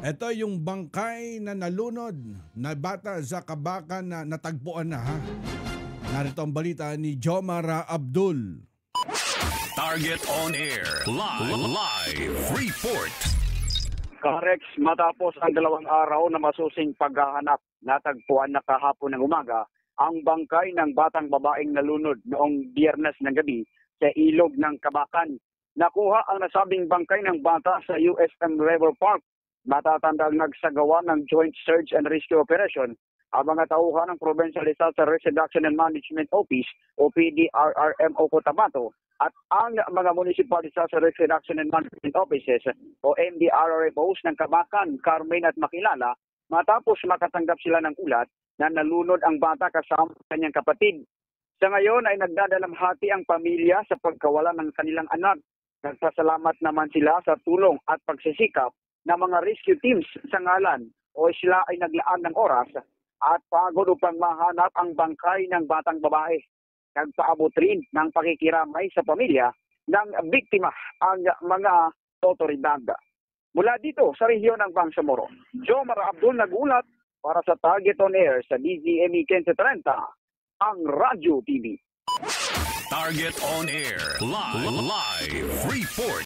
Ito yung bangkay na nalunod na bata sa Kabakan na natagpuan na ha. Narito ang balita ni Jomar Abdul. Target on air. Live report. Karex, matapos ang 2 araw na masusing paghahanap, natagpuan na kahapon ng umaga ang bangkay ng batang babaeng nalunod noong Biyernes ng gabi sa ilog ng Kabakan. Nakuha ang nasabing bangkay ng bata sa USM River Park. Matatandang nagsagawa ng Joint Search and Rescue Operation ang mga tauhan ng Provincial Disaster Risk Reduction and Management Office o PDRRMO Cotabato at ang mga Municipal Disaster Risk Reduction and Management Offices o MDRRMOs ng Kabakan, Carmen at Makilala matapos makatanggap sila ng ulat na nalunod ang bata kasama kanyang kapatid. Sa ngayon ay nagdadalamhati ang pamilya sa pagkawala ng kanilang anak. Nagpasalamat naman sila sa tulong at pagsisikap ng mga rescue teams sa ngalan o sila ay naglaan ng oras at pagod upang mahanap ang bangkay ng batang babae. Nagpaabot rin ng pakikiramay sa pamilya ng biktima ang mga otoridad. Mula dito sa rehiyon ng Bangsamoro, Jomar Abdul nagulat para sa Target on Air sa DZME 1530, ang Radyo TV. Target on air. Live report.